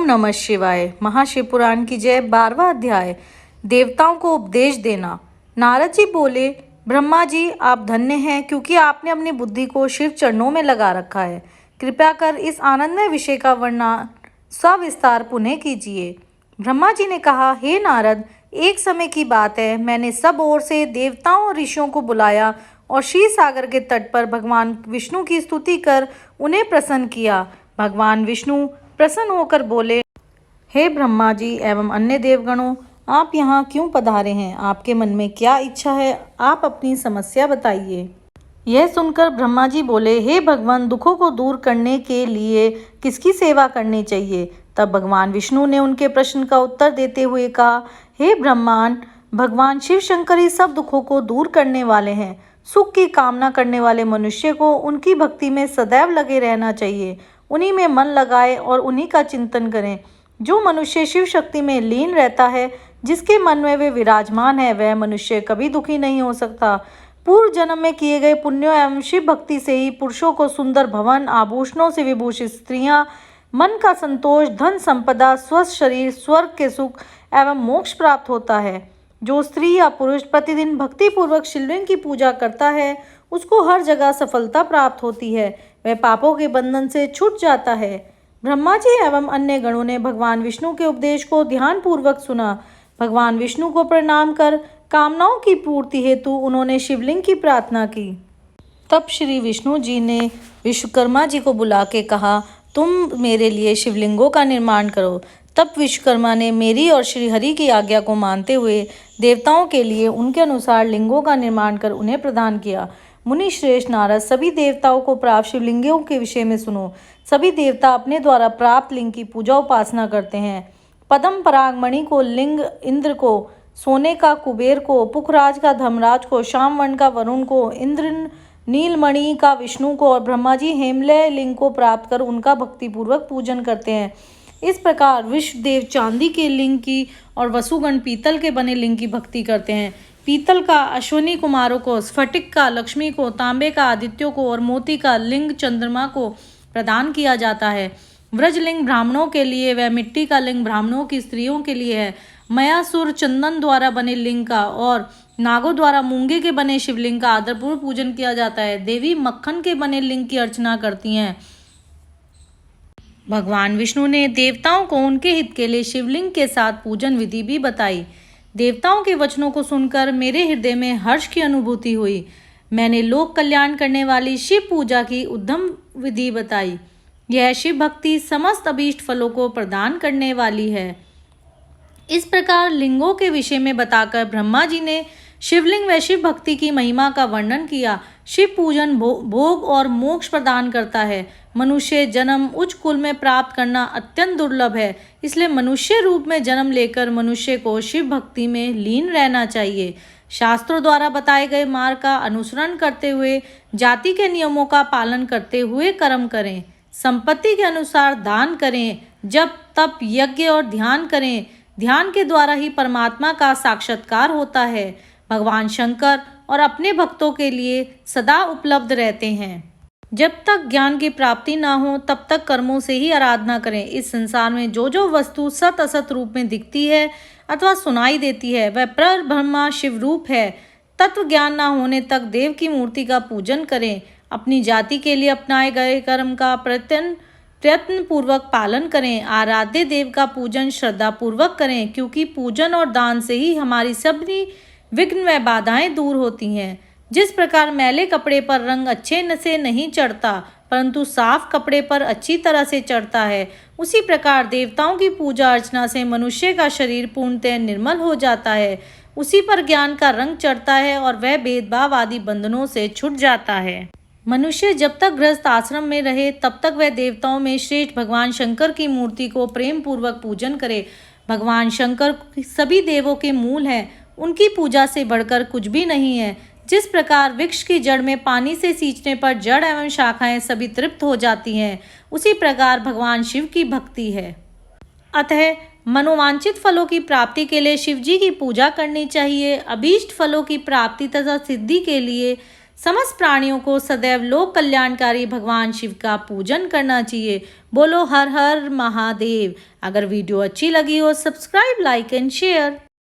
नमः शिवाय। महाशिव पुराण की जय। 12वां अध्याय। देवताओं को उपदेश देना। नारद जी बोले, ब्रह्मा जी आप धन्य हैं क्योंकि आपने अपनी बुद्धि को शिव चरणों में लगा रखा है। कृपया कर इस आनंदमय विषय का वर्णन सविस्तार पुनः कीजिए। ब्रह्मा जी ने कहा, हे नारद, एक समय की बात है, मैंने सब ओर से देवताओं और ऋषियों को बुलाया और क्षीर सागर के तट पर भगवान विष्णु की स्तुति कर उन्हें प्रसन्न किया। भगवान विष्णु प्रसन्न होकर बोले, हे ब्रह्मा जी एवं अन्य देवगणों, आप यहाँ क्यों पधारे हैं? आपके मन में क्या इच्छा है? आप अपनी समस्या बताइए। यह सुनकर ब्रह्मा जी बोले, हे भगवान, दुखों को दूर करने के लिए किसकी सेवा करनी चाहिए? तब भगवान विष्णु ने उनके प्रश्न का उत्तर देते हुए कहा, हे ब्रह्मांड, भगवान शिव शंकर ही सब दुखों को दूर करने वाले हैं। सुख की कामना करने वाले मनुष्य को उनकी भक्ति में सदैव लगे रहना चाहिए। उन्हीं में मन लगाए और उन्हीं का चिंतन करें। जो मनुष्य शिव शक्ति में लीन रहता है, जिसके मन में वे विराजमान है, वह मनुष्य कभी दुखी नहीं हो सकता। पूर्व जन्म में किए गए पुण्यों एवं शिव भक्ति से ही पुरुषों को सुंदर भवन, आभूषणों से विभूषित स्त्रियां, मन का संतोष, धन संपदा, स्वस्थ शरीर, स्वर्ग के सुख एवं मोक्ष प्राप्त होता है। जो स्त्री या पुरुष प्रतिदिन भक्ति पूर्वक शिवलिंग की पूजा करता है, उसको हर जगह सफलता प्राप्त होती है। वह पापों के बंधन से छूट जाता है। ब्रह्मा जी एवं अन्य गणों ने भगवान विष्णु के उपदेश को ध्यान पूर्वक सुना। भगवान विष्णु को प्रणाम कर कामनाओं की पूर्ति हेतु उन्होंने शिवलिंग की प्रार्थना की। तब श्री विष्णु जी ने विश्वकर्मा जी को बुला के कहा, तुम मेरे लिए शिवलिंगों का निर्माण करो। तब विश्वकर्मा ने मेरी और श्री हरि की आज्ञा को मानते हुए देवताओं के लिए उनके अनुसार लिंगों का निर्माण कर उन्हें प्रदान किया। मुनि श्रेष्ठ नारद, सभी देवताओं को प्राप्त शिवलिंगों के विषय में सुनो। सभी देवता अपने द्वारा प्राप्त लिंग की पूजा उपासना करते हैं। पद्म पराग मणि को लिंग इंद्र को, सोने का कुबेर को, पुखराज का धर्मराज को, श्यामवर्ण का वरुण को, इंद्र नीलमणि का विष्णु को और ब्रह्मा जी हेमलय लिंग को प्राप्त कर उनका भक्तिपूर्वक पूजन करते हैं। इस प्रकार विश्वदेव चांदी के लिंग की और वसुगण पीतल के बने लिंग की भक्ति करते हैं। पीतल का अश्विनी कुमारों को, स्फटिक का लक्ष्मी को, तांबे का आदित्यों को और मोती का लिंग चंद्रमा को प्रदान किया जाता है। व्रजलिंग ब्राह्मणों के लिए व मिट्टी का लिंग ब्राह्मणों की स्त्रियों के लिए है। मयासुर चंदन द्वारा बने लिंग का और नागों द्वारा मूंगे के बने शिवलिंग का आदरपूर्वक पूजन किया जाता है। देवी मक्खन के बने लिंग की अर्चना करती हैं। भगवान विष्णु ने देवताओं को उनके हित के लिए शिवलिंग के साथ पूजन विधि भी बताई। देवताओं के वचनों को सुनकर मेरे हृदय में हर्ष की अनुभूति हुई। मैंने लोक कल्याण करने वाली शिव पूजा की उद्यम विधि बताई। यह शिव भक्ति समस्त अभीष्ट फलों को प्रदान करने वाली है। इस प्रकार लिंगों के विषय में बताकर ब्रह्मा जी ने शिवलिंग व शिव भक्ति की महिमा का वर्णन किया। शिव पूजन भोग और मोक्ष प्रदान करता है। मनुष्य जन्म उच्च कुल में प्राप्त करना अत्यंत दुर्लभ है, इसलिए मनुष्य रूप में जन्म लेकर मनुष्य को शिव भक्ति में लीन रहना चाहिए। शास्त्रों द्वारा बताए गए मार्ग का अनुसरण करते हुए, जाति के नियमों का पालन करते हुए कर्म करें। संपत्ति के अनुसार दान करें, जप तप यज्ञ और ध्यान करें। ध्यान के द्वारा ही परमात्मा का साक्षात्कार होता है। भगवान शंकर और अपने भक्तों के लिए सदा उपलब्ध रहते हैं। जब तक ज्ञान की प्राप्ति ना हो तब तक कर्मों से ही आराधना करें। इस संसार में जो जो वस्तु सत असत रूप में दिखती है अथवा सुनाई देती है, वह परब्रह्म शिव रूप है। तत्व ज्ञान ना होने तक देव की मूर्ति का पूजन करें। अपनी जाति के लिए अपनाए गए कर्म का प्रयत्न पूर्वक पालन करें। आराध्य देव का पूजन श्रद्धा पूर्वक करें, क्योंकि पूजन और दान से ही हमारी सभी विघ्न व बाधाएं दूर होती हैं। जिस प्रकार मैले कपड़े पर रंग अच्छे से नहीं चढ़ता, परंतु साफ कपड़े पर अच्छी तरह से चढ़ता है, उसी प्रकार देवताओं की पूजा अर्चना से मनुष्य का शरीर पूर्णतः निर्मल हो जाता है। उसी पर ज्ञान का रंग चढ़ता है और वह भेदभाव आदि बंधनों से छूट जाता है। मनुष्य जब तक गृहस्थ आश्रम में रहे तब तक वह देवताओं में श्रेष्ठ भगवान शंकर की मूर्ति को प्रेम पूर्वक पूजन करे। भगवान शंकर सभी देवों के मूल हैं। उनकी पूजा से बढ़कर कुछ भी नहीं है। जिस प्रकार वृक्ष की जड़ में पानी से सींचने पर जड़ एवं शाखाएं सभी तृप्त हो जाती हैं, उसी प्रकार भगवान शिव की भक्ति है। अतः मनोवांछित फलों की प्राप्ति के लिए शिव जी की पूजा करनी चाहिए। अभीष्ट फलों की प्राप्ति तथा सिद्धि के लिए समस्त प्राणियों को सदैव लोक कल्याणकारी भगवान शिव का पूजन करना चाहिए। बोलो हर हर महादेव। अगर वीडियो अच्छी लगी हो, सब्सक्राइब, लाइक एंड शेयर।